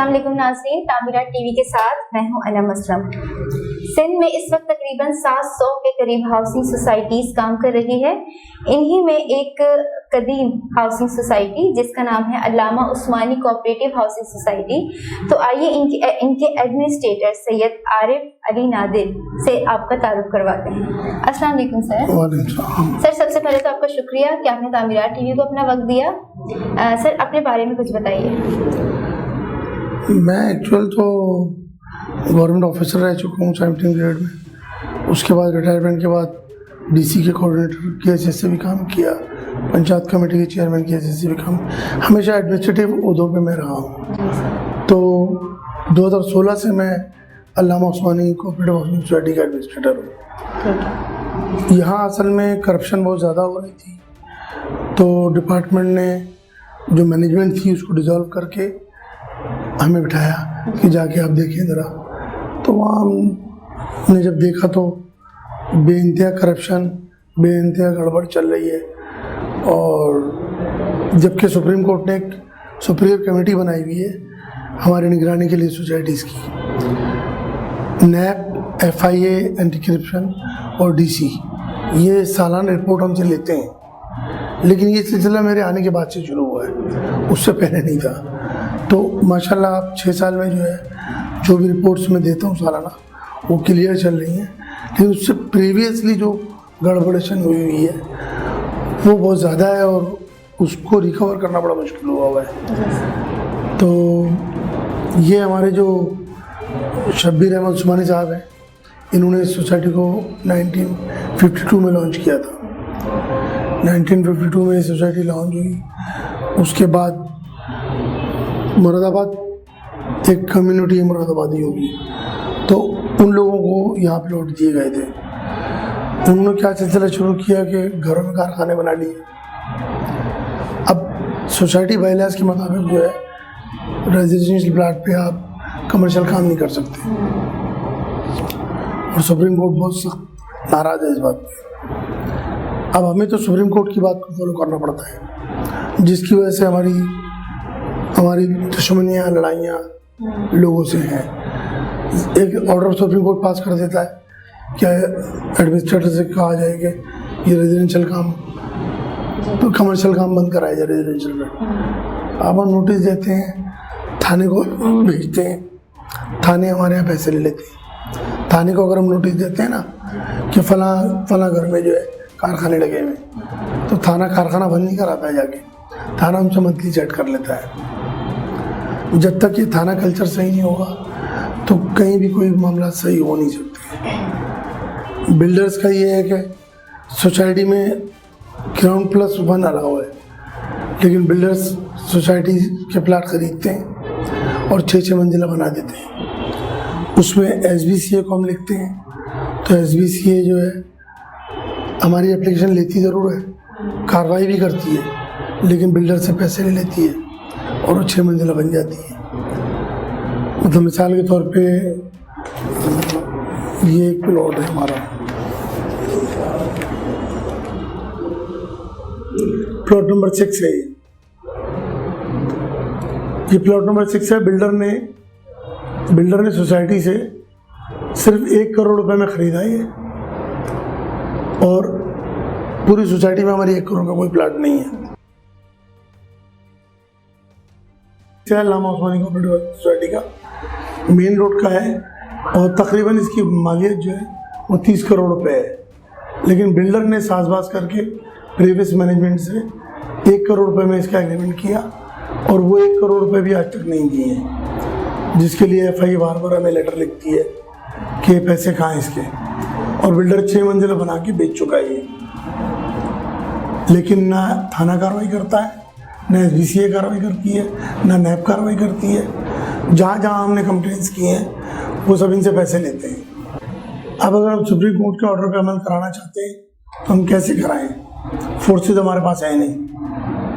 अस्सलाम वालेकुम नाज़रीन, तामीरात टीवी के साथ मैं हूं अनम असलम। सिंध में इस वक्त तकरीबन 700 के करीब हाउसिंग सोसाइटीज काम कर रही है। इन्हीं में एक कदीम हाउसिंग सोसाइटी जिसका नाम है अल्लामा उस्मानी कोऑपरेटिव हाउसिंग सोसाइटी। तो आइए इनके एडमिनिस्ट्रेटर सैयद आरिफ अली नादिर से आपका तारुफ करवाते हैं। अस्सलाम वालेकुम सर। सर सबसे पहले तो आपका शुक्रिया कि आपने तामीरात टीवी को अपना वक्त दिया। सर अपने बारे में कुछ बताइए। मैं एक्चुअल तो गवर्नमेंट ऑफिसर रह चुका हूँ 17 ग्रेड में। उसके बाद रिटायरमेंट के बाद डीसी के कोऑर्डिनेटर के से भी काम किया, पंचायत कमेटी के चेयरमैन के से भी काम, हमेशा एडमिनिस्ट्रेटिव उहदों पे मैं रहा हूँ। तो 2016 से मैं अल्लामा उस्मानी कोऑपरेटिव हाउसिंग सोसाइटी का एडमिनिस्ट्रेटर हूँ। यहाँ असल में करप्शन बहुत ज़्यादा हो रही थी, तो डिपार्टमेंट ने जो मैनेजमेंट थी उसको डिज़ोल्व करके हमें बिठाया कि जाके आप देखिए ज़रा। तो वहाँ हमने जब देखा तो बेइंतहा करप्शन, बेइंतहा गड़बड़ चल रही है। और जबकि सुप्रीम कोर्ट ने एक सुपीरियर कमेटी बनाई हुई है हमारी निगरानी के लिए सोसाइटीज़ की, नैब, FIA, एंटी करप्शन और DC, ये सालाना रिपोर्ट हमसे लेते हैं। लेकिन ये सिलसिला मेरे आने के बाद से शुरू हुआ है, उससे पहले नहीं था। तो माशाल्लाह आप 6 साल में जो है जो भी रिपोर्ट्स मैं देता हूँ सालाना वो क्लियर चल रही हैं। लेकिन उससे प्रीवियसली जो गड़बड़ेशन हुई हुई है वो बहुत ज़्यादा है और उसको रिकवर करना बड़ा मुश्किल हुआ है। तो ये हमारे जो शब्बीर अहमद उस्मानी साहब हैं, इन्होंने इस सोसाइटी को 1952 में लॉन्च किया था। 1952 में ये सोसाइटी लॉन्च हुई। उसके बाद मुरादाबाद एक कम्युनिटी है, मुरादाबादी होगी, तो उन लोगों को यहाँ प्लॉट दिए गए थे। उन्होंने क्या सिलसिला शुरू किया कि घरों में कारखाने बना लिए। अब सोसाइटी बायलास के मुताबिक जो है रेजिडेंशियल प्लाट पे आप कमर्शियल काम नहीं कर सकते, और सुप्रीम कोर्ट बहुत सख्त नाराज़ है इस बात पे। अब हमें तो सुप्रीम कोर्ट की बात को फॉलो करना पड़ता है, जिसकी वजह से हमारी दुश्मनियाँ, लड़ाइयाँ लोगों से हैं। एक ऑर्डर सुप्रीम कोर्ट पास कर देता है, क्या एडमिनिस्ट्रेटर से कहा जाए कि ये रेजिडेंशियल काम, तो कमर्शियल काम बंद कराया जाए रेजिडेंशियल में। अब हम नोटिस देते हैं, थाने को भेजते हैं, थाने हमारे यहाँ पैसे ले लेते हैं। थाने को अगर हम नोटिस देते हैं ना कि फला घर में जो है कारखाने लगे हुए, तो थाना कारखाना बंद नहीं कराता है, जाके थाना हमसे मंथली सेट कर लेता है। जब तक ये थाना कल्चर सही नहीं होगा तो कहीं भी कोई मामला सही हो नहीं सकते। बिल्डर्स का ये है कि सोसाइटी में ग्राउंड+1 अलाउ है, लेकिन बिल्डर्स सोसाइटी के प्लाट खरीदते हैं और 6-6 मंजिला बना देते हैं। उसमें SBCA को हम लिखते हैं, तो SBCA जो है हमारी एप्लीकेशन लेती ज़रूर है, कार्रवाई भी करती है, लेकिन बिल्डर से पैसे ले लेती है और वो 6 मंजिला बन जाती है। मतलब मिसाल के तौर पे ये एक प्लॉट है हमारा, प्लॉट नंबर 6 है। ये प्लॉट नंबर 6 है। बिल्डर ने सोसाइटी से सिर्फ 1 करोड़ रुपए में खरीदा है, और पूरी सोसाइटी में हमारी 1 करोड़ का कोई प्लाट नहीं है। अल्लामा उस्मानी कोऑपरेटिव सोसाइटी का मेन रोड का है, और तकरीबन इसकी मालियत जो है वो 30 करोड़ रुपए है। लेकिन बिल्डर ने साजबाज करके प्रीवियस मैनेजमेंट से 1 करोड़ रुपए में इसका एग्रीमेंट किया, और वो 1 करोड़ रुपए भी आज तक नहीं दिए हैं, जिसके लिए FIA बार हमें लेटर लिखती है कि पैसे कहाँ इसके, और बिल्डर 6 मंजिला बना के बेच चुका है ये। लेकिन ना थाना कार्रवाई करता है, ना SBCA कार्रवाई करती है, ना नैब कार्रवाई करती है। जहाँ जहाँ हमने कंप्लेंट्स किए हैं वो सब इनसे पैसे लेते हैं। अब अगर हम सुप्रीम कोर्ट के ऑर्डर पे अमल कराना चाहते हैं तो हम कैसे कराएं? फोर्सेज हमारे पास है नहीं,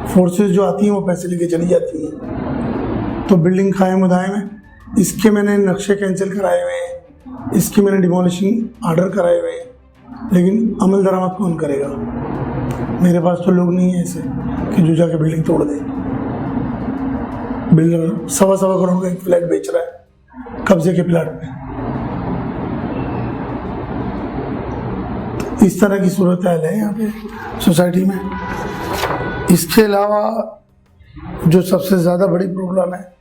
फोर्सेज जो आती हैं वो पैसे लेके चली जाती हैं। तो बिल्डिंग कायम उदायम है, इसके मैंने नक्शे कैंसिल कराए हुए हैं, इसके मैंने डिमोलिशन ऑर्डर कराए हुए हैं, लेकिन अमल दरामद कौन करेगा? मेरे पास तो लोग नहीं है ऐसे कि जो जाके बिल्डिंग तोड़ दें। बिल्डर 1.25 करोड़ का एक फ्लैट बेच रहा है कब्जे के प्लाट पे। तो इस तरह की सूरत हाल है यहाँ पे सोसाइटी में। इसके अलावा जो सबसे ज़्यादा बड़ी प्रॉब्लम है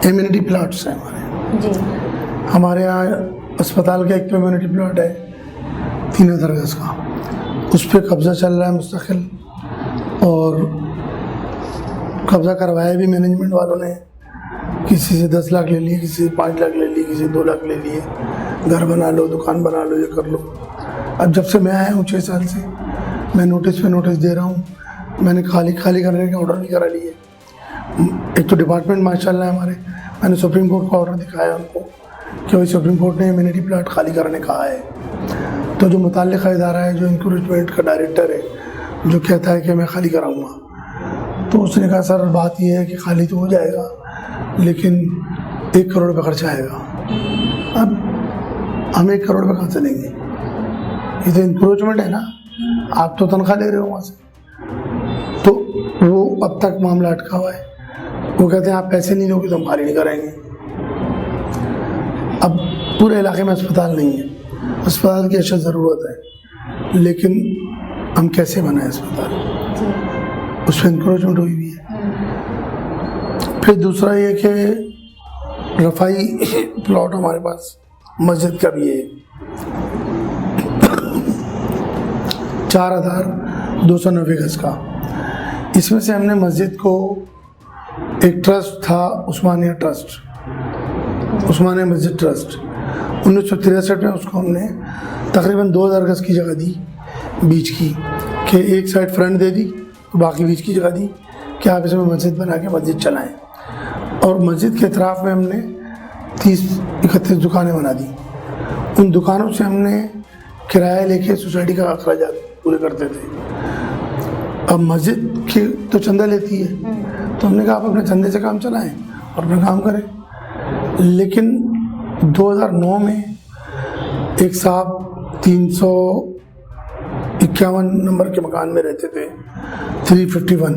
एम्यूनिटी प्लाट्स हैं जी। हमारे यहाँ अस्पताल का एक तो एम्यूनिटी प्लाट है 3000 गज का, उस पर कब्जा चल रहा है मुस्तकिल, और कब्जा करवाया भी मैनेजमेंट वालों ने। किसी से 10 लाख ले लिए, किसी से 5 लाख ले लिए, किसी से 2 लाख ले लिए। घर बना लो, दुकान बना लो, ये कर लो। अब जब से मैं आया हूँ 6 साल से, मैं नोटिस पे नोटिस दे रहा हूँ। मैंने खाली करने के ऑर्डर भी करा लिए। एक तो डिपार्टमेंट माशाल्लाह हमारे, मैंने सुप्रीम कोर्ट का ऑर्डर दिखाया उनको कि भाई सुप्रीम कोर्ट ने इम्यूनिटी प्लाट खाली करने कहा है। तो जो मुताल्लिक़ा इदारा है, जो इंक्रोचमेंट का डायरेक्टर है, जो कहता है कि मैं खाली कराऊंगा, तो उसने कहा सर बात यह है कि खाली तो हो जाएगा लेकिन 1 करोड़ का खर्चा आएगा। अब हम 1 करोड़ कहाँ से देंगे? ये तो इंक्रोचमेंट है ना, आप तो तनख्वाह ले रहे हो वहाँ से। तो वो अब तक मामला अटका हुआ है। वो कहते हैं आप पैसे नहीं दोगे तो हम खाली नहीं कराएंगे। अब पूरे इलाके में अस्पताल नहीं है, अस्पताल की अशद ज़रूरत है, लेकिन हम कैसे बनाएं अस्पताल? उस पर इंक्रोचमेंट हुई हुई है। फिर दूसरा ये कि रफ़ाई प्लॉट हमारे पास मस्जिद का भी है 4290 गज का। इसमें से हमने मस्जिद को, एक ट्रस्ट था उस्मानिया ट्रस्ट, उस्मानिया मस्जिद ट्रस्ट, 1963 में उसको हमने तकरीबन 2000 गज की जगह दी बीच की, कि एक साइड फ्रंट दे दी तो बाकी बीच की जगह दी कि आप इसमें मस्जिद बना के मस्जिद चलाएं। और मस्जिद के अतराफ़ में हमने 30-31 दुकानें बना दी। उन दुकानों से हमने किराया लेके सोसाइटी का अखराजात पूरे करते थे। अब मस्जिद की तो चंदा लेती है, तो हमने कहा आप अपने चंदे से काम चलाएं और अपना काम करें। लेकिन 2009 में एक साहब 351 नंबर के मकान में रहते थे, 351,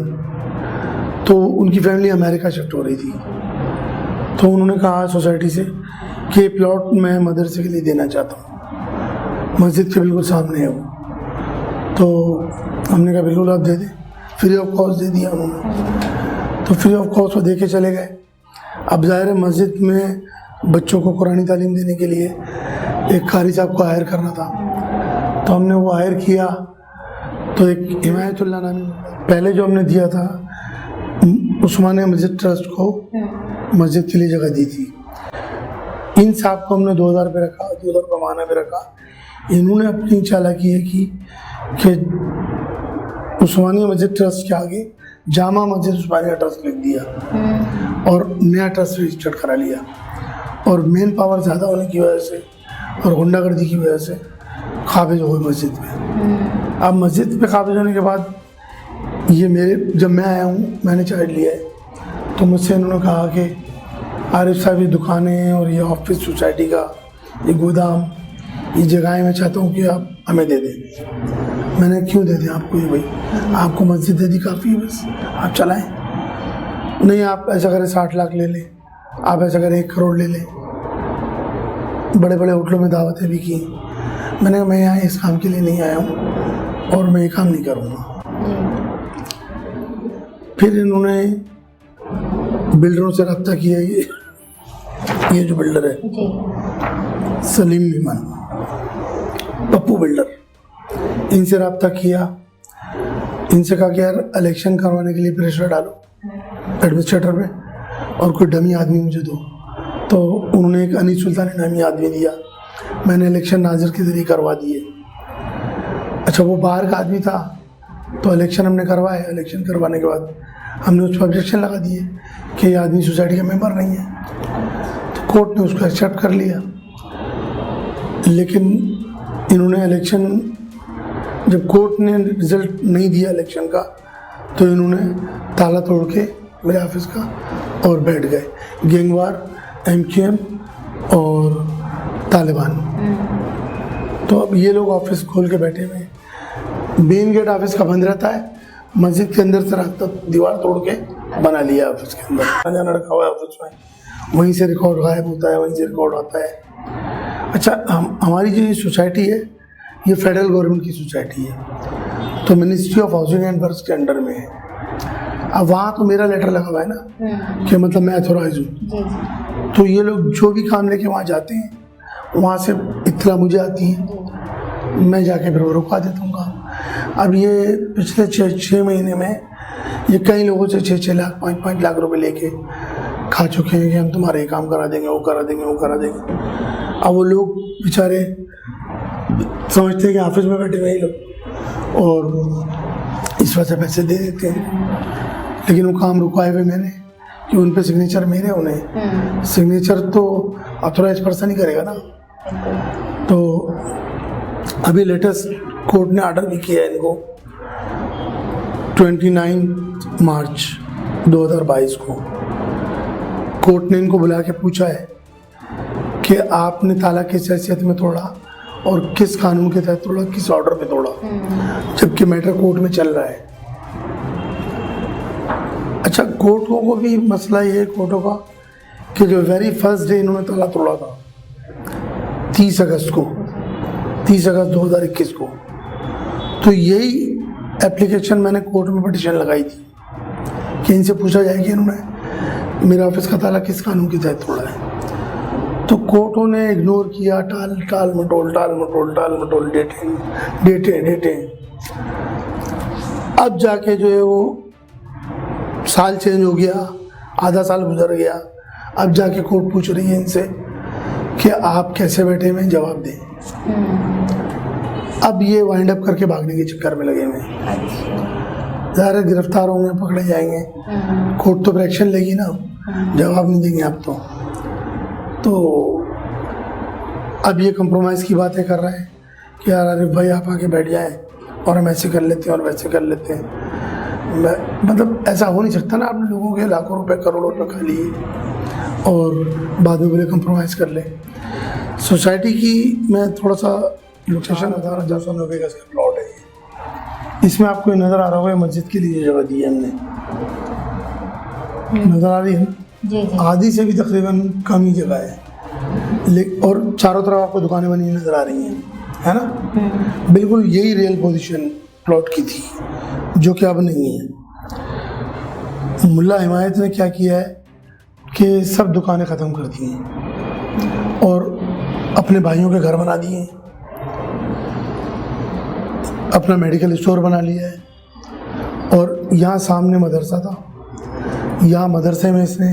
तो उनकी फैमिली अमेरिका शिफ्ट हो रही थी। तो उन्होंने कहा सोसाइटी से कि प्लॉट मैं मदरसे के लिए देना चाहता हूँ, मस्जिद के बिल्कुल सामने है वो। तो हमने कहा बिल्कुल आप दे दें, फ्री ऑफ कॉस्ट दे दिया उन्होंने। तो फ्री ऑफ कॉस्ट वो दे के चले गए। अब ज़ाहिर है मस्जिद में बच्चों को कुरानी तालीम देने के लिए एक कारी साहब को हायर करना था, तो हमने वो हायर किया। तो एक हिमायतुल्लाह नामी, पहले जो हमने दिया था उस्मानिया मस्जिद ट्रस्ट को मस्जिद के लिए जगह दी थी। इन साहब को हमने 2000 पे रखा, 2000 रुपये माना पे रखा। इन्होंने अपनी चालाकी ये की कि उस्मानिया मस्जिद ट्रस्ट के आगे जामा मस्जिद उस्मानिया ट्रस्ट लिख दिया और नया ट्रस्ट रजिस्टर्ड करा लिया। और मेन पावर ज़्यादा होने की वजह से और गुंडागर्दी की वजह से काबिज हो गए मस्जिद में। अब मस्जिद पे काबिज होने के बाद ये जब मैं आया हूँ, मैंने चार्ज लिया है, तो मुझसे इन्होंने कहा कि आरिफ साहब ये दुकानें और ये ऑफिस सोसाइटी का ये गोदाम, ये जगहें मैं चाहता हूँ कि आप हमें दे दें। मैंने क्यों दे दें आपको? ये भाई आपको मस्जिद दे दी काफ़ी है, बस आप चलाएं। नहीं आप ऐसा करें 60 लाख ले लें, आप ऐसा करें 1 करोड़ ले लें। बड़े बड़े होटलों में दावतें भी की। मैंने कहा मैं यहाँ इस काम के लिए नहीं आया हूँ और मैं ये काम नहीं करूँगा। फिर इन्होंने बिल्डरों से रब्ता किया। ये जो बिल्डर है सलीम मीमान, पप्पू बिल्डर, इनसे रब्ता किया। इनसे कहा कि यार इलेक्शन करवाने के लिए प्रेशर डालो एडमिनिस्ट्रेटर पे और कोई डमी आदमी मुझे दो। तो उन्होंने एक अनीस सुल्तानी नामी आदमी दिया, मैंने इलेक्शन नाजिर के ज़रिए करवा दिए। अच्छा वो बाहर का आदमी था, तो इलेक्शन हमने करवाए। इलेक्शन करवाने के बाद हमने उस पर ऑब्जेक्शन लगा दिए कि ये आदमी सोसाइटी का मेंबर नहीं है, तो कोर्ट ने उसको एक्सेप्ट कर लिया। लेकिन इन्होंने इलेक्शन, जब कोर्ट ने रिज़ल्ट नहीं दिया इलेक्शन का, तो इन्होंने ताला तोड़ के मेरे ऑफिस का और बैठ गए। गैंगवार, MKM और तालिबान। तो अब ये लोग ऑफिस खोल के बैठे हुए हैं। मेन गेट ऑफिस का बंद रहता है, मस्जिद के अंदर से रास्ता दीवार तोड़ के बना लिया ऑफिस के अंदर, जाना रखा हुआ है ऑफिस में, वहीं से रिकॉर्ड गायब होता है, वहीं से रिकॉर्ड आता है। अच्छा, हमारी जो ये सोसाइटी है ये फेडरल गवर्नमेंट की सोसाइटी है, तो ministry of housing and works के अंडर में है। अब वहाँ तो मेरा लेटर लगा हुआ है ना कि मतलब मैं अथोराइज हूँ, तो ये लोग जो भी काम लेके वहाँ जाते हैं वहाँ से इत्तला मुझे आती है, मैं जाके फिर वो रुकवा देता हूँ काम। अब ये पिछले 6 महीने में ये कई लोगों से 6-6 लाख 5-5 लाख रुपए लेके खा चुके हैं कि हम तुम्हारे ये काम करा देंगे, वो करा देंगे, वो करा देंगे। अब वो लोग बेचारे समझते हैं कि ऑफिस में बैठे हुए लोग और इस वजह से पैसे दे देते हैं, लेकिन वो काम रुकवाए हुए मैंने कि उन पे सिग्नेचर मेरे होने, सिग्नेचर तो ऑथोराइज पर्सन ही करेगा ना। तो अभी लेटेस्ट कोर्ट ने ऑर्डर भी किया है इनको 29 मार्च 2022 को कोर्ट ने इनको बुला के पूछा है कि आपने ताला किस हैसियत में तोड़ा और किस कानून के तहत तोड़ा, किस ऑर्डर पे तोड़ा, जबकि मैटर कोर्ट में चल रहा है। अच्छा, कोर्टों को भी मसला ये है कोर्टों का कि जो वेरी फर्स्ट डे इन्होंने ताला तोड़ा था 30 अगस्त 2021 को, तो यही एप्लीकेशन मैंने कोर्ट में पिटीशन लगाई थी कि इनसे पूछा जाए कि इन्होंने मेरा ऑफिस का ताला किस कानून के तहत तोड़ा है। तो कोर्टों ने इग्नोर किया, टाल मटोल डेटे। अब जाके जो है वो साल चेंज हो गया, आधा साल गुजर गया, अब जाके कोर्ट पूछ रही है इनसे कि आप कैसे बैठे हुए जवाब दें। अब ये वाइंड अप करके भागने के चक्कर में लगे हुए हैं। ज़ाहिर गिरफ्तार होंगे, पकड़े जाएंगे, कोर्ट तो एक्शन लेगी ना, जवाब नहीं देंगे आप तो अब ये कंप्रोमाइज़ की बातें कर रहे हैं कि यार आरिफ भाई आप आके बैठ जाएं और हम ऐसे कर लेते हैं और वैसे कर लेते हैं। मतलब ऐसा हो नहीं सकता ना, आपने लोगों के लाखों रुपए करोड़ों रुपए खा लिए और बाद में बोले कंप्रोमाइज़ कर ले। सोसाइटी की मैं थोड़ा सा लोकेशन बता रहा हूँ, 290 गज का प्लॉट है ये। इसमें आपको नज़र आ रहा होगा मस्जिद के लिए जगह दी है हमने, नज़र आ रही है जी। आधी से भी तकरीबन कम ही जगह है, और चारों तरफ आपको दुकानें बनी नज़र आ रही हैं, है ना। बिल्कुल यही रियल पोजीशन प्लॉट की थी जो कि अब नहीं है। मुल्ला हिमायत ने क्या किया है कि सब दुकानें ख़त्म कर दी हैं और अपने भाइयों के घर बना दिए हैं, अपना मेडिकल स्टोर बना लिया है, और यहाँ सामने मदरसा था, यहाँ मदरसे में इसने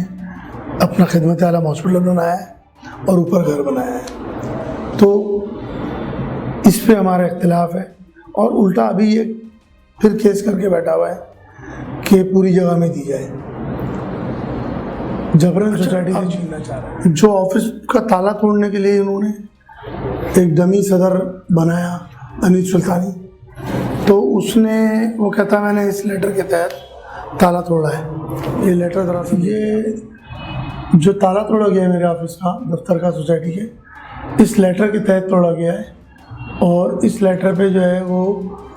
अपना खिदमत आलम हॉस्पिटल बनाया है और ऊपर घर बनाया है। तो इस पे हमारा इख्तिलाफ है, और उल्टा अभी ये फिर केस करके बैठा हुआ है कि पूरी जगह में दी जाए, जबरन सोसाइटी से छीनना चाह रहा है। जो ऑफिस का ताला तोड़ने के लिए इन्होंने एक डमी सदर बनाया अनीस सुल्तानी, तो उसने वो कहता मैंने इस लेटर के तहत ताला तोड़ा है। ये लेटर दरअसल ये जो ताला तोड़ा गया है मेरे ऑफिस का, दफ्तर का, सोसाइटी के, इस लेटर के तहत तोड़ा गया है, और इस लेटर पे जो है वो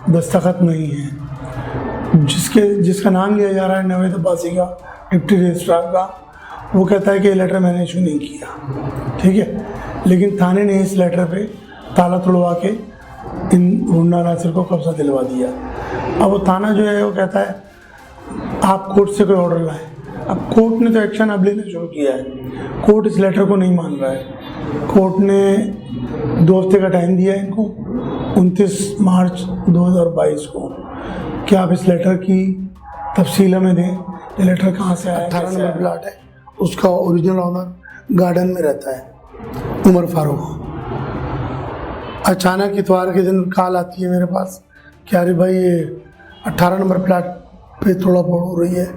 दस्तखत नहीं है। जिसका नाम लिया जा रहा है नवेद अब्बासी का, डिप्टी रजिस्ट्रार का, वो कहता है कि ये लेटर मैंने इशू नहीं किया, ठीक है, लेकिन थाने ने इस लेटर पे ताला तोड़वा के इन मुन्ना नासिर को कब्जा दिलवा दिया। अब वो थाना जो है वो कहता है आप कोर्ट से कोई ऑर्डर लाएं। अब कोर्ट ने तो एक्शन अब लेना शुरू किया है, कोर्ट इस लेटर को नहीं मान रहा है। कोर्ट ने 2 हफ्ते का टाइम दिया है इनको, 29 मार्च 2022 को, कि आप इस लेटर की तफसील हमें दें, ये लेटर कहाँ से आया। 18 नंबर प्लाट है, उसका ओरिजिनल ऑनर गार्डन में रहता है उमर फारूक। अचानक इतवार के दिन कॉल आती है मेरे पास कि अरे भाई ये 18 नंबर प्लाट पे थोड़ा फोड़ हो रही है,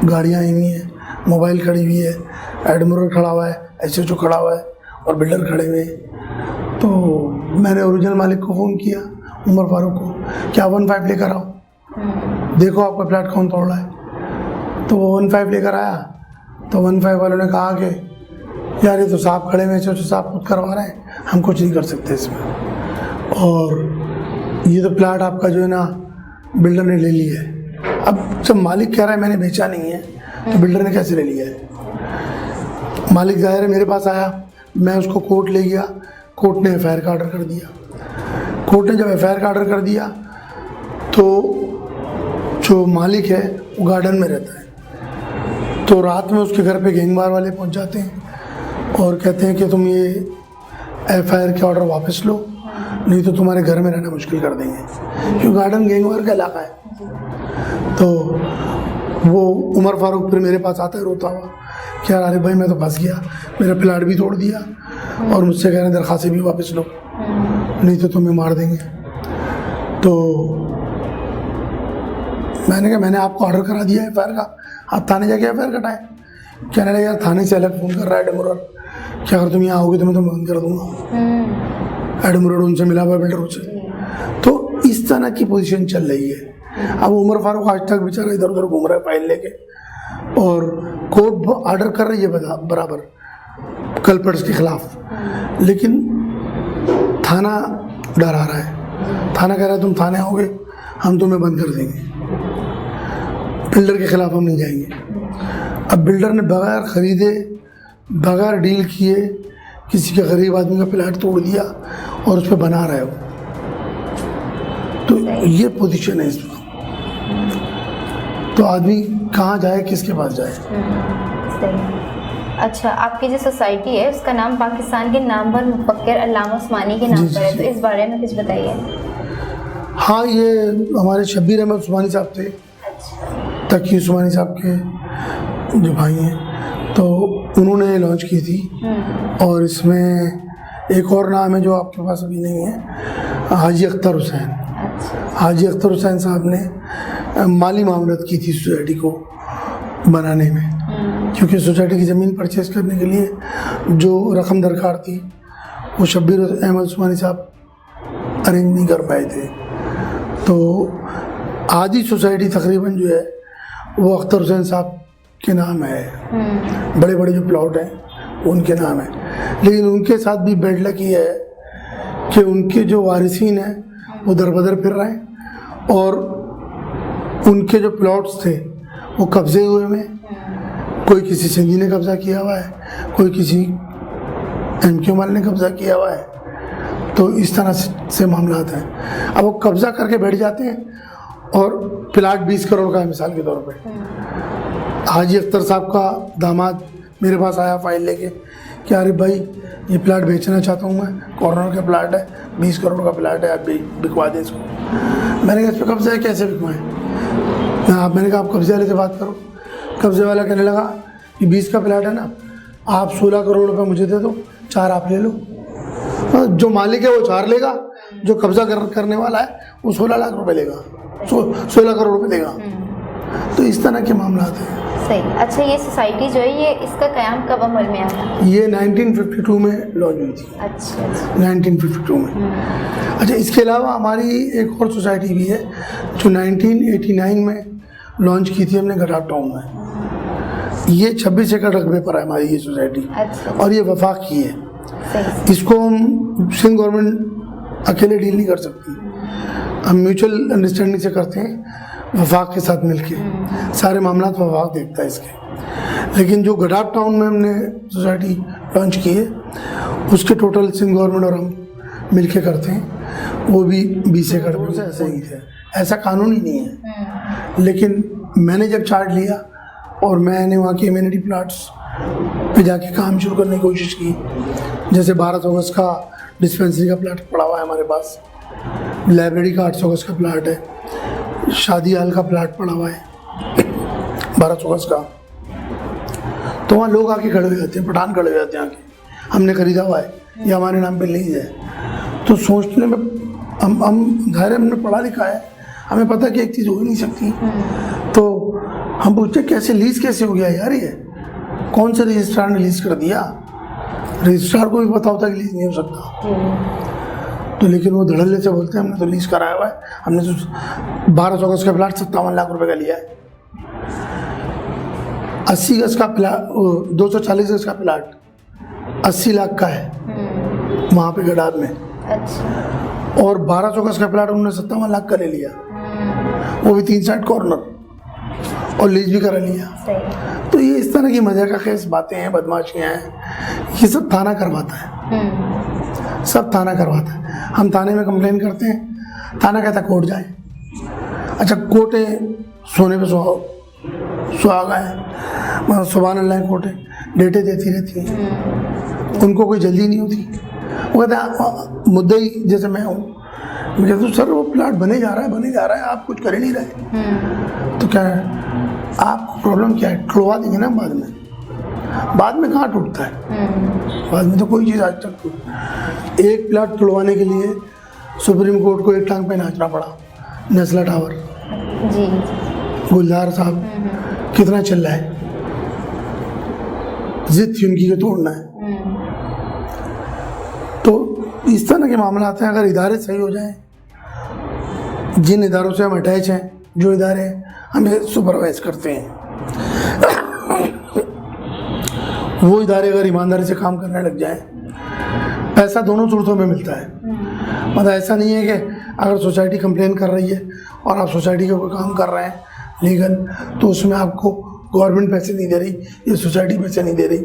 गाड़ियाँ आई हुई हैं, मोबाइल खड़ी हुई है, एडमिरल खड़ा हुआ है, SHO खड़ा हुआ है और बिल्डर खड़े हुए हैं। तो मैंने ओरिजिनल मालिक को फ़ोन किया, उमर फारूक को, क्या 15 लेकर आओ, देखो आपका प्लाट कौन तोड़ रहा है। तो वो 15 लेकर आया, तो 15 वालों ने कहा कि यार ये तो साहब खड़े में, SHO साहब खुद करवा रहे हैं, हम कुछ नहीं कर सकते इसमें, और ये तो प्लाट आपका जो है ना बिल्डर ने ले लिया है। अब जब मालिक कह रहा है मैंने बेचा नहीं है, तो बिल्डर ने कैसे ले लिया है? मालिक जाहिर है मेरे पास आया, मैं उसको कोर्ट ले गया, कोर्ट ने एफआईआर का ऑर्डर कर दिया। कोर्ट ने जब एफआईआर का ऑर्डर कर दिया तो जो मालिक है वो गार्डन में रहता है, तो रात में उसके घर पे गैंगवार वाले पहुंच जाते हैं और कहते हैं कि तुम ये एफआईआर के ऑर्डर वापस लो, नहीं तो तुम्हारे घर में रहना मुश्किल कर देंगे, क्योंकि गार्डन गैंगवार का इलाका है। तो वो उमर फारूक फिर मेरे पास आता है रोता हुआ कि यार अरे भाई मैं तो फंस गया, मेरा प्लाट भी तोड़ दिया और मुझसे कह रहे हैं दरख्वास्तें भी वापस लो, नहीं तो तुम्हें मार देंगे। तो मैंने कहा मैंने आपको ऑर्डर करा दिया है एफआईआर का, आप थाने जाके एफआईआर कटाएं। कहने लगे यार थाने से अलग फ़ोन कर रहा है एडमुरर, कि अगर तुम यहाँ आओगे तो मैं तुम्हें बंद कर दूँगा। एडमुरर उनसे मिला हुआ बिल्डरों से। तो इस तरह की पोजीशन चल रही है। अब उमर फारूक आज तक बेचारा इधर उधर घूम रहा है फाइल लेके, और कोर्ट ऑर्डर कर रही है बराबर कल्प्रिट्स के खिलाफ, लेकिन थाना डरा रहा है। थाना कह रहा है तुम थाने आओगे हम तुम्हें बंद कर देंगे, बिल्डर के खिलाफ हम नहीं जाएंगे। अब बिल्डर ने बगैर खरीदे, बगैर डील किए किसी के गरीब आदमी का प्लाट तोड़ दिया और उस पर बना रहा है वो। तो ये पोजीशन है इस वक्त। तो आदमी कहाँ जाए, किसके पास जाए? सही। अच्छा, आपकी जो सोसाइटी है उसका नाम पाकिस्तान के नामवर मुफक्किर अल्लामा उस्मानी के नाम पर है, तो इस बारे में कुछ बताइए। हाँ, ये हमारे शब्बीर अहमद उस्मानी साहब थे, तकी उस्मानी साहब के जो भाई हैं, तो उन्होंने लॉन्च की थी। और इसमें एक और नाम है जो आपके पास अभी नहीं है, हाजी अख्तर हुसैन। हाजी अख्तर हुसैन साहब ने माली मामलत की थी सोसाइटी को बनाने में, क्योंकि सोसाइटी की ज़मीन परचेज़ करने के लिए जो रकम दरकार थी वो शब्बीर अहमद उस्मानी साहब अरेंज नहीं कर पाए थे। तो आधी सोसाइटी तकरीबन जो है वो अख्तर हुसैन साहब के नाम है, बड़े बड़े जो प्लॉट हैं वो उनके नाम है। लेकिन उनके साथ भी बेड लगी है कि उनके जो वारिसीन हैं वो दरबदर फिर रहे हैं, और उनके जो प्लॉट्स थे वो कब्जे हुए में, कोई किसी सिंधी ने कब्जा किया हुआ है, कोई किसी एमक्यू माल ने कब्जा किया हुआ है। तो इस तरह से मामला हैं। अब वो कब्जा करके बैठ जाते हैं और प्लाट 20 करोड़ का है मिसाल के तौर पे। हाजी अख्तर साहब का दामाद मेरे पास आया फाइल लेके कि अरे भाई ये प्लाट बेचना चाहता हूँ मैं, कॉर्नर का प्लाट है, 20 करोड़ का प्लाट है, आप बिकवा दें इसको। मैंने कहा इस पर कब्जा है, कैसे बिकवाएं? मैंने कहा आप कब्जे वाले से बात करो। कब्जे वाला कहने लगा कि 20 का प्लाट है ना, आप 16 करोड़ रुपये मुझे दे दो, 4 आप ले लो। जो मालिक है वो 4 लेगा, जो कब्जा करने वाला है वो 16 लाख रुपए लेगा, 16 करोड़ रुपए देगा। तो इस तरह के मामला हैं। सही। अच्छा, ये सोसाइटी जो है ये इसका क़याम कब अमल में आया? ये 1952 में लॉन्च हुई थी। अच्छा। 1952 में। अच्छा, इसके अलावा हमारी एक और सोसाइटी भी है जो 1989 में लॉन्च की थी हमने गडाप टाउन में। ये 26 एकड़ रकबे पर है हमारी ये सोसाइटी। अच्छा। और ये वफाक की है। सही। इसको हम सिंध गवर्नमेंट अकेले डील नहीं कर सकती, हम म्यूचुअल अंडरस्टैंडिंग से करते हैं वफाक के साथ मिलके। सारे मामला वफाक देखता है इसके। लेकिन जो गडाप टाउन में हमने सोसाइटी लॉन्च की है उसके टोटल सिंध गवर्नमेंट और हम मिलके करते हैं, वो भी 20 एकड़ में से ऐसे ही थे। ऐसा कानून ही नहीं है। लेकिन मैंने जब चार्ज लिया और मैंने वहाँ के एमिनिटी प्लाट्स पे जाके काम शुरू करने की कोशिश की, जैसे 1200 गज का डिस्पेंसरी का प्लाट पड़ा हुआ है हमारे पास, लाइब्रेरी का 800 गज का प्लाट है, शादी हाल का प्लाट पड़ा हुआ है 1200 गज का। तो वहाँ लोग आके खड़े हो जाते हैं, पठान खड़े हो जाते हैं आके, हमने खरीदा हुआ है, ये हमारे नाम पे लीज है। तो सोचने में हम घर हमने पढ़ा लिखा है, हमें पता है कि एक चीज़ हो ही नहीं सकती। तो हम पूछते कैसे लीज कैसे हो गया यार, ये कौन से रजिस्ट्रार ने लीज कर दिया? रजिस्ट्रार को भी पता होता है कि लीज नहीं हो सकता। तो लेकिन वो धड़ल्ले से बोलते हैं हमने तो लीज कराया हुआ है, हमने तो 1200 गज का प्लाट 57 लाख रुपए का लिया है। 80 गज का प्लाट, 240 गज का प्लाट 80 लाख का है वहाँ पे गडाब में। अच्छा। और 1200 गज का प्लाट उन्होंने 57 लाख का ले लिया, वो भी 3 साइड कॉर्नर। और लीज भी करा लिया। सही। तो ये इस तरह की मजे का खेस बातें हैं, बदमाशियाँ हैं, ये सब थाना करवाता है, सब थाना करवाता है। हम थाने में कंप्लेन करते हैं, थाना कहता है कोर्ट जाए। अच्छा, कोर्टे सोने पे सुहागा है, मतलब सुभान अल्लाह, कोर्टे डेटें देती रहती हैं, उनको कोई जल्दी नहीं होती। वो कहते हैं मुद्दई जैसे मैं हूँ, मैं कहता हूँ सर वो प्लाट बने जा रहा है, आप कुछ कर ही नहीं रहे। तो क्या है, आप प्रॉब्लम क्या है, टुटवा देंगे ना बाद में कहाँ टूटता है, बाद में तो कोई चीज़ आज तक टूट। एक प्लाट तुड़वाने के लिए सुप्रीम कोर्ट को एक टांग पे नाचना पड़ा। नेस्ला टावर जी, गुलजार साहब कितना चल रहा है, जिद थी उनकी कि तोड़ना है। तो इस तरह के मामला आते हैं। अगर इदारे सही हो जाएं, जिन इदारों से हम अटैच हैं, जो इदारे हमें सुपरवाइज करते हैं, वो इदारे अगर ईमानदारी से काम करने लग जाएं, पैसा दोनों सूरतों में मिलता है। मतलब ऐसा नहीं है कि अगर सोसाइटी कंप्लेन कर रही है और आप सोसाइटी के ऊपर काम कर रहे हैं लीगल, तो उसमें आपको गवर्नमेंट पैसे नहीं दे रही, ये सोसाइटी पैसे नहीं दे रही।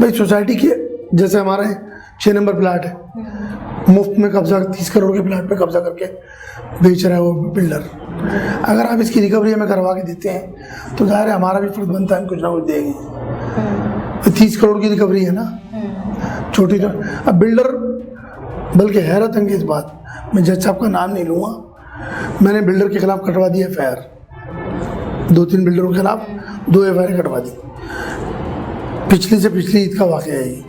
भाई सोसाइटी के जैसे हमारे 6 नंबर प्लाट है, मुफ्त में कब्जा 30 करोड़ के प्लाट पे कब्जा करके बेच रहा है वो बिल्डर। अगर आप इसकी रिकवरी हमें करवा के देते हैं तो जाहिर है हमारा भी फर्ज बनता है, हम कुछ ना कुछ देंगे। 30 करोड़ की रिकवरी है ना, छोटी तो। अब बिल्डर, बल्कि हैरत अंगेज बात, मैं जज साहब का नाम नहीं लूँगा, मैंने बिल्डर के खिलाफ कटवा दी FIR, 2-3 बिल्डरों के खिलाफ 2 FIR कटवा दी। पिछली से पिछली ईद का वाक़या है ये,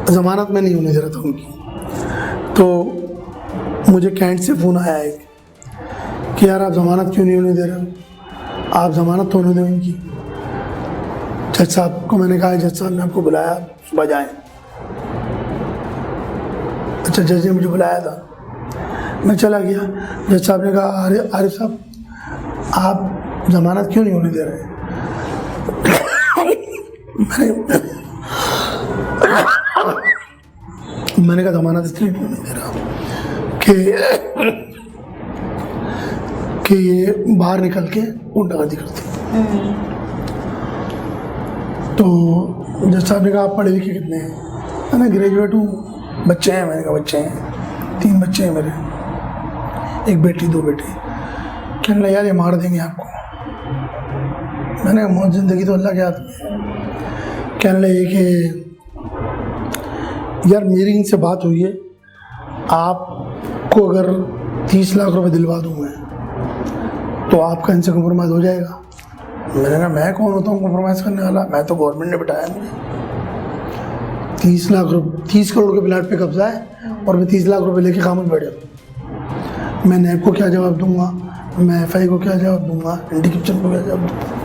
ज़मानत में नहीं होने दे रहा था उनकी। तो मुझे कैंट से फ़ोन आया एक कि यार आप ज़मानत क्यों नहीं होने दे रहे हो, आप ज़मानत तो होने दो इनकी। जज साहब को मैंने कहा, जज साहब ने आपको बुलाया, सुबह जाएँ। अच्छा, जज ने मुझे बुलाया था, मैं चला गया। जज साहब ने कहा, अरे आरिफ साहब आप ज़मानत क्यों नहीं होने दे रहे? मैंने कहा ज़मानत इसलिए नहीं होने दे रहा कि ये बाहर निकल के गुंडागर्दी करती। तो जज साहब ने कहा आप पढ़े लिखे कितने हैं? मैंने ग्रेजुएट हूँ। बच्चे हैं? मैंने कहा बच्चे हैं, 3 बच्चे हैं मेरे, 1 बेटी 2 बेटे। कहने लगा यार ये मार देंगे आपको। मैंने कहा मौत ज़िंदगी तो अल्लाह के हाथ में है। कहने लगे कि यार मेरी इनसे बात हुई है, आपको अगर 30 लाख रुपए दिलवा दूँ मैं तो आपका इनसे कम्प्रोमाइज़ हो जाएगा। मैंने कहा मैं कौन होता हूँ कम्प्रोमाइज़ करने वाला, मैं तो गवर्नमेंट ने बिठाया मुझे। 30 लाख रुपये, 30 करोड़ के प्लाट पे कब्जा है और मैं 30 लाख रुपए लेके खामोश बैठ जाऊँ। मैं नैब को क्या जवाब दूंगा, मैं FI को क्या जवाब दूंगा, एंटी करप्शन को क्या जवाब दूंगा?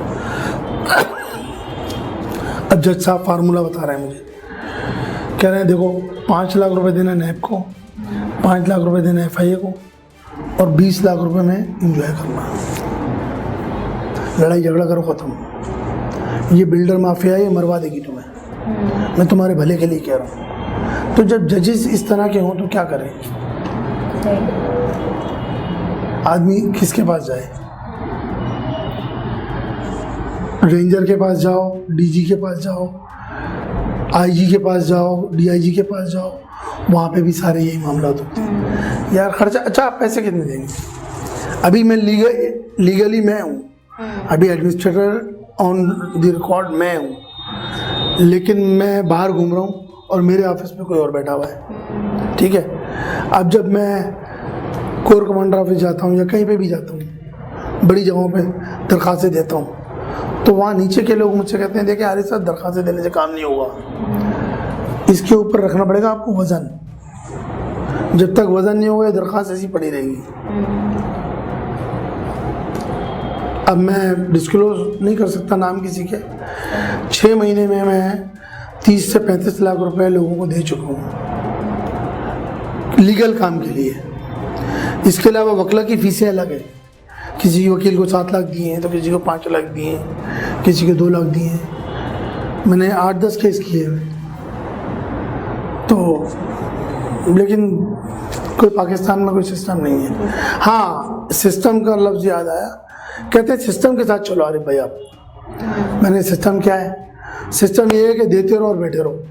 अब जज साहब फार्मूला बता रहे हैं मुझे, कह रहे हैं देखो 5 लाख रुपए देना नैब को, 5 लाख रुपए देना FIA को और 20 लाख रुपए में इंजॉय करना, लड़ाई झगड़ा करो ख़त्म। ये बिल्डर माफिया ये मरवा देगी तुम्हें, मैं तुम्हारे भले के लिए कह रहा हूँ। तो जब जजेस इस तरह के हों तो क्या करें? आदमी किसके पास जाए? रेंजर के पास जाओ, DG के पास जाओ, IG के पास जाओ, DIG के पास जाओ, वहाँ पे भी सारे यही मामला होते हैं। यार खर्चा, अच्छा आप पैसे कितने देंगे? अभी मैं लीगली मैं हूँ, अभी एडमिनिस्ट्रेटर ऑन द रिकॉर्ड मैं हूँ, लेकिन मैं बाहर घूम रहा हूँ और मेरे ऑफिस में कोई और बैठा हुआ है, ठीक है। अब जब मैं कोर कमांडर ऑफिस जाता हूँ या कहीं पे भी जाता हूँ, बड़ी जगहों पे दरख्वास्तें देता हूँ, तो वहाँ नीचे के लोग मुझसे कहते हैं देखिए आरिफ साहब दरख्वास्तें देने से काम नहीं होगा, इसके ऊपर रखना पड़ेगा आपको वज़न। जब तक वज़न नहीं होगा दरख्वास्त ऐसी पड़ी रहेगी। अब मैं डिस्क्लोज नहीं कर सकता नाम किसी के। 6 महीने में मैं 30 से 35 लाख रुपए लोगों को दे चुका हूँ लीगल काम के लिए। इसके अलावा वकील की फीसें अलग है, किसी वकील को 7 लाख दिए हैं तो किसी को 5 लाख दिए हैं, किसी को 2 लाख दिए हैं। मैंने 8-10 केस किए हैं। तो लेकिन कोई पाकिस्तान में कोई सिस्टम नहीं है। हाँ, सिस्टम का लफ्ज़ याद आया, कहते हैं सिस्टम के साथ चलो आरिफ भाई आप। मैंने सिस्टम क्या है? सिस्टम ये है कि देते रहो और बैठे रहो।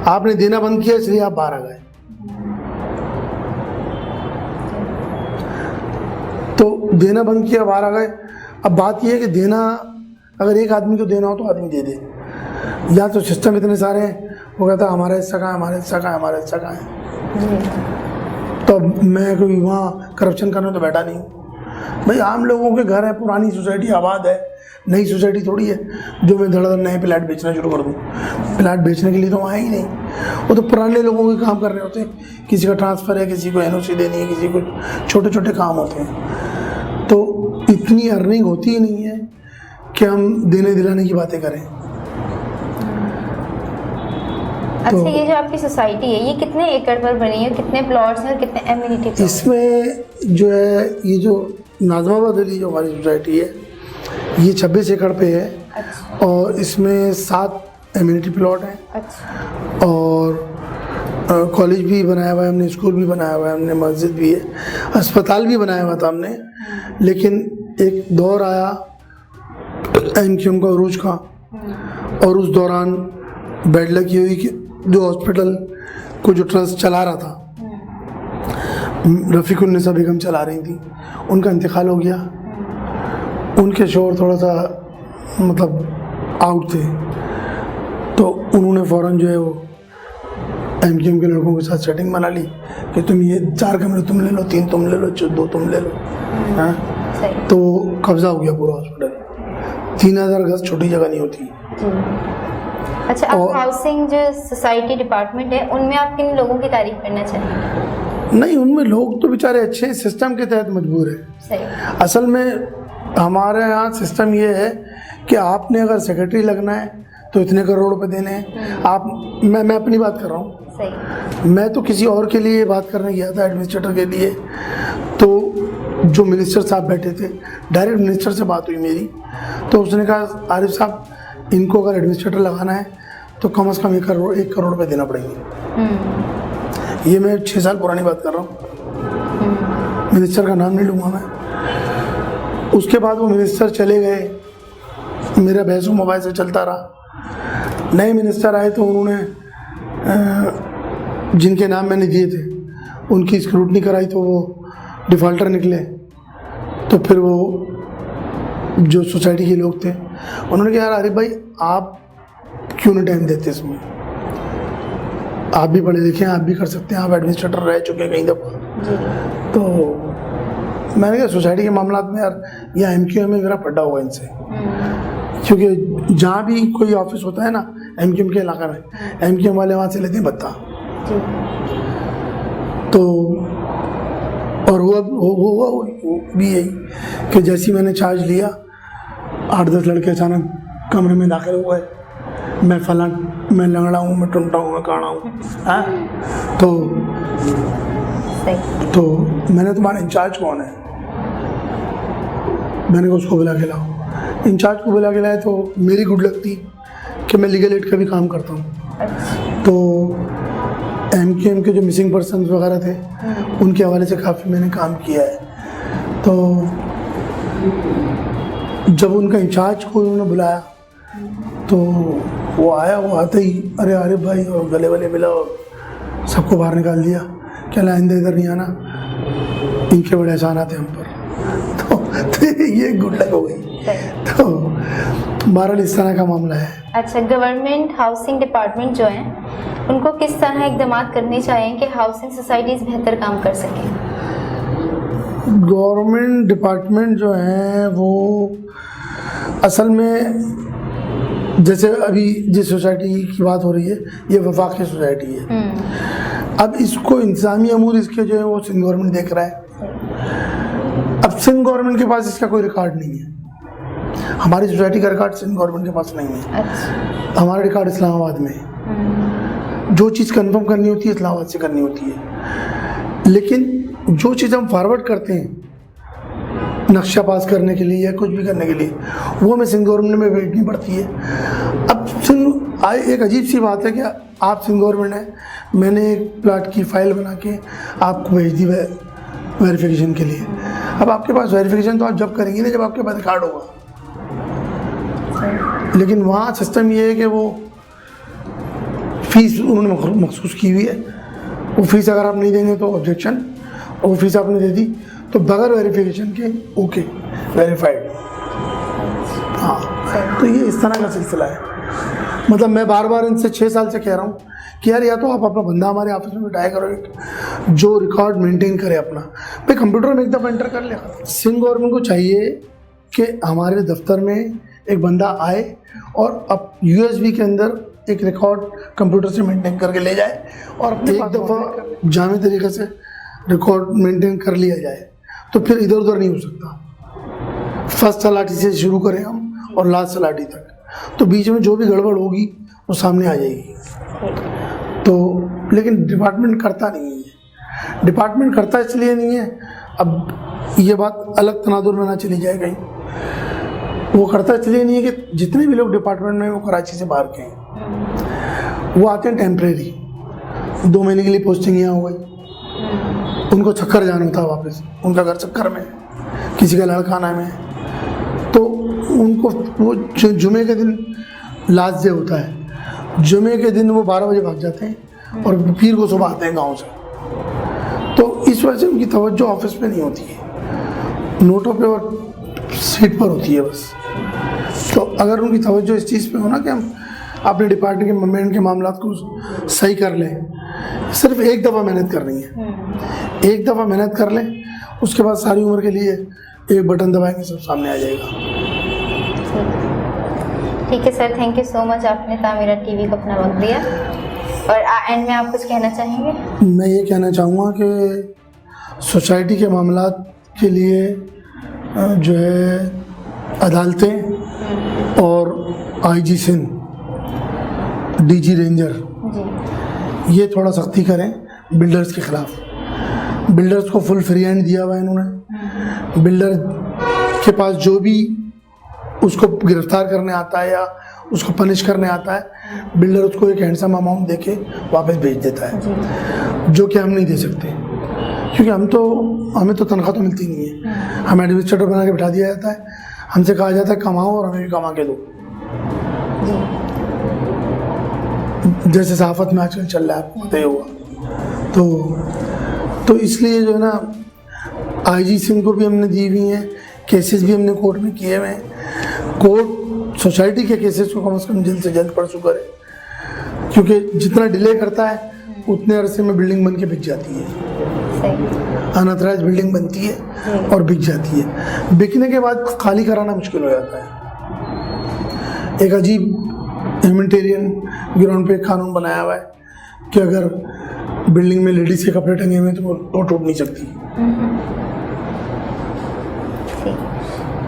आपने देना बंद किया इसलिए आप बाहर आ गए। तो देना बंद किया, बाहर आ गए। अब बात यह है कि देना, अगर एक आदमी को देना हो तो आदमी दे दे। या तो सिस्टम इतने सारे हैं, वो कहता है हमारा हिस्सा कहाँ है, हमारा हिस्सा कहाँ है, हमारा हिस्सा कहाँ है। तो मैं कोई वहाँ करप्शन करने तो बैठा नहीं हूँ भाई। आम लोगों के घर है, पुरानी सोसाइटी आबाद है, नई सोसाइटी थोड़ी है जो मैं धड़ाधड़ नए प्लाट बेचना शुरू कर दूँ। प्लाट बेचने के लिए तो वहाँ ही नहीं, वो तो पुराने लोगों के काम कर रहे होते हैं। किसी का ट्रांसफ़र है, किसी को NOC देनी है, किसी को छोटे छोटे काम होते हैं। तो इतनी अर्निंग होती ही नहीं है कि हम देने दिलाने की बातें करें। अच्छा, ये जो आपकी सोसाइटी है ये कितने एकड़ पर बनी है, कितने प्लॉट्स हैं और कितने एमिनिटी? इसमें जो है, ये जो नाज़माबाद वाली जो हमारी सोसाइटी है ये 26 एकड़ पे है। अच्छा। और इसमें 7 एमिनिटी प्लॉट हैं। अच्छा। और कॉलेज भी बनाया हुआ है हमने, स्कूल भी बनाया हुआ है हमने, मस्जिद भी है, अस्पताल भी बनाया हुआ था हमने। लेकिन एक दौर आया MQM का, उरूज का, और उस दौरान बैड लक ये हुई कि जो हॉस्पिटल को जो ट्रस्ट चला रहा था, रफ़ीकुन्निसा बेगम चला रही थी, उनका इंतकाल हो गया। उनके शोहर थोड़ा सा मतलब आउट थे, तो उन्होंने फ़ौरन जो है वो MQM के लड़कों के साथ सेटिंग बना ली कि तुम ये 4 कमरे तुम ले लो, 3 तुम ले लो, 2 तुम ले लो। हाँ, तो कब्जा हो गया पूरा हॉस्पिटल। 3000 गज छोटी जगह नहीं होती। अच्छा, अब हाउसिंग जो सोसाइटी डिपार्टमेंट है उनमें आप किन लोगों की तारीफ करना चाहेंगे? नहीं, उनमें लोग तो बेचारे अच्छे सिस्टम के तहत मजबूर है। सही। असल में हमारे यहाँ सिस्टम ये है कि आपने अगर सेक्रेटरी लगना है तो इतने करोड़ रुपए देने हैं। आप मैं अपनी बात कर रहा हूँ। सही। मैं तो किसी और के लिए बात करने गया था, एडमिनिस्ट्रेटर के लिए। तो जो मिनिस्टर साहब बैठे थे, डायरेक्ट मिनिस्टर से बात हुई मेरी, तो उसने कहा आरिफ साहब इनको अगर एडमिनिस्ट्रेटर लगाना है तो कम से कम 1 करोड़ रुपए देना पड़ेंगे। ये मैं 6 साल पुरानी बात कर रहा हूँ। मिनिस्टर का नाम नहीं लूँगा मैं। उसके बाद वो मिनिस्टर चले गए, मेरा बहसू मोबाइल से चलता रहा। नए मिनिस्टर आए तो उन्होंने जिनके नाम मैंने दिए थे उनकी स्क्रूटनी कराई तो वो डिफ़ॉल्टर निकले। तो फिर वो जो सोसाइटी के लोग थे उन्होंने कहा यार आरिफ भाई आप क्यों नहीं टाइम देते इसमें, आप भी पढ़े लिखे हैं, आप भी कर सकते हैं, आप एडमिनिस्ट्रेटर रह चुके हैं कई दफ़ा। तो मैंने कहा सोसाइटी के मामला में यार यह MQM में मेरा पड्डा हुआ इनसे, क्योंकि जहाँ भी कोई ऑफिस होता है ना MQM के इलाका में, MQM वाले वहाँ से लेते हैं भत्ता। तो और हुआ भी यही कि जैसे मैंने चार्ज लिया 8-10 लड़के अचानक कमरे में दाखिल हुए, मैं फलां, मैं लंगड़ा हूँ, मैं टुंटा हूँ, मैं काड़ा हूँ। हाँ, तो मैंने तुम्हारा इंचार्ज कौन है, मैंने कहा उसको बुला के लाओ। इंचार्ज को बुला के लाए तो मेरी गुड लक थी कि मैं लीगल एड का भी काम करता हूँ। तो MQM के जो मिसिंग पर्सन वगैरह थे उनके हवाले से काफ़ी मैंने काम किया है। तो जब उनका इंचार्ज को उन्होंने बुलाया तो वो आया, वो आते ही अरे आरिफ भाई, और गले वाले मिला और सबको बाहर निकाल दिया, क्या आइंदा इधर नहीं आना, इनके बड़े एहसान आते हम पर। तो ये गुड लक हो गई। तो बहरहाल इस तरह का मामला है। अच्छा, गवर्नमेंट हाउसिंग डिपार्टमेंट जो है उनको किस तरह इकदाम करने चाहिए कि हाउसिंग सोसाइटीज़ बेहतर काम कर सकें? गवर्नमेंट डिपार्टमेंट जो है वो असल में जैसे अभी जिस सोसाइटी की बात हो रही है ये वफाक की सोसाइटी है। अब इसको इंतजामी अमूर इसके जो है वो सिंध गवर्नमेंट देख रहा है। अब सिंध गवर्नमेंट के पास इसका कोई रिकॉर्ड नहीं है, हमारी सोसाइटी का रिकॉर्ड सिंध गवर्नमेंट के पास नहीं है। अच्छा। हमारा रिकॉर्ड इस्लामाबाद में है। जो चीज़ कंफर्म करनी होती है इस्लामाबाद से करनी होती है, लेकिन जो चीज़ हम फॉरवर्ड करते हैं नक्शा पास करने के लिए या कुछ भी करने के लिए वो हमें सिंध गवर्नमेंट में भेजनी पड़ती है। अब एक अजीब सी बात है कि आप सिंध गवर्नमेंट है, मैंने एक प्लाट की फ़ाइल बना के आपको भेज दी वेरिफिकेशन के लिए। अब आपके पास वेरिफिकेशन तो आप जब करेंगे ना जब आपके पास रिकॉर्ड होगा, लेकिन वहाँ सिस्टम ये है कि वो फीस उन्होंने मखसूस की हुई है, वो फीस अगर आप नहीं देंगे तो ऑब्जेक्शन, और वो फीस आपने दे दी तो बगैर वेरिफिकेशन के ओके वेरीफाइड। हाँ, तो ये इस तरह का सिलसिला है। मतलब मैं बार बार इनसे 6 साल से कह रहा हूँ कि यार या तो आप अपना बंदा हमारे ऑफिस में बिठाया करो एक जो रिकॉर्ड मेंटेन करे अपना, भाई कंप्यूटर में एक दफ़ा एंटर कर ले। सिंध गवर्नमेंट को चाहिए कि हमारे दफ्तर में एक बंदा आए और अब USB के अंदर एक रिकॉर्ड कंप्यूटर से मेंटेन करके ले जाए और अपने एक दफ़ा जामी तरीके से रिकॉर्ड मेंटेन कर लिया जाए, तो फिर इधर उधर नहीं हो सकता। फर्स्ट तलाटी से शुरू करें हम और लास्ट तलाटी तक, तो बीच में जो भी गड़बड़ होगी वो सामने आ जाएगी। तो लेकिन डिपार्टमेंट करता नहीं है। डिपार्टमेंट करता इसलिए नहीं है, अब ये बात अलग तनाजुर में ना चली जाए कहीं, वो करता इसलिए नहीं है कि जितने भी लोग डिपार्टमेंट में वो कराची से बाहर के हैं वो आते हैं टेम्परेरी, 2 महीने के लिए पोस्टिंग यहाँ हो गई, उनको चक्कर जाना था वापस, उनका घर चक्कर में, किसी का लड़का आना में, तो उनको वो जुमे के दिन लास्ट डे होता है, जुमे के दिन वो 12 बजे भाग जाते हैं और पीर को सुबह आते हैं गांव से। तो इस वजह से उनकी तवज्जो ऑफिस पे नहीं होती है, नोटों पे और सीट पर होती है बस। तो अगर उनकी तवज्जो इस चीज़ पे हो ना कि हम अपने डिपार्टमेंट के मामला को सही कर लें, सिर्फ एक दफ़ा मेहनत करनी है, एक दफ़ा मेहनत कर लें, उसके बाद सारी उम्र के लिए एक बटन दबाएंगे सब सामने आ जाएगा। ठीक है sir, thank you so much, आपने तामीरा टीवी को अपना वक्त दिया। और एंड में आप कुछ कहना चाहेंगे? मैं ये कहना चाहूँगा कि सोसाइटी के मामला के लिए जो है अदालतें और IG सिंध, DG रेंजर जी, ये थोड़ा सख्ती करें बिल्डर्स के ख़िलाफ़। बिल्डर्स को फुल फ्री हैंड दिया हुआ है इन्होंने, बिल्डर के पास जो भी उसको गिरफ्तार करने आता है या उसको पनिश करने आता है, बिल्डर उसको एक हैंडसम अमाउंट दे के वापस भेज देता है, जो कि हम नहीं दे सकते, क्योंकि हमें तो तनख्वाह तो मिलती नहीं है, हमें एडमिनिस्ट्रेटर बना के बिठा दिया जाता है, हमसे कहा जाता है कमाओ और हमें भी कमा के दो, जैसे सहाफत में आजकल चल रहा है, आपको पता ही होगा। तो इसलिए जो है ना IG सिंह को भी हमने दी हुई हैं, केसेस भी हमने कोर्ट में किए हुए हैं। कोर्ट सोसाइटी के केसेस को कम से कम जल्द से जल्द परसू करे, क्योंकि जितना डिले करता है उतने अरसे में बिल्डिंग बन के बिक जाती है, अनऑथराइज्ड बिल्डिंग बनती है और बिक जाती है। बिकने के बाद खाली कराना मुश्किल हो जाता है। एक अजीब ह्यूमैनिटेरियन ग्राउंड पे कानून बनाया हुआ है कि अगर बिल्डिंग में लेडीज़ के कपड़े टंगे हुए हैं तो वो टूट नहीं सकती।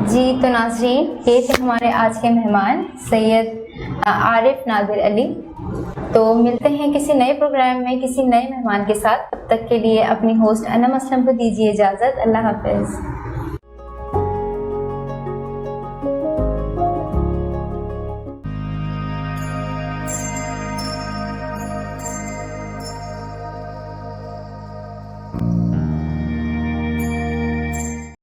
जी, तो नाज़रीन, ये थे हमारे आज के मेहमान सैयद आरिफ नादिर अली। तो मिलते हैं किसी नए प्रोग्राम में किसी नए मेहमान के साथ, तब तक के लिए अपनी होस्ट अनम असलम को दीजिए इजाज़त। अल्लाह हाफ़िज़।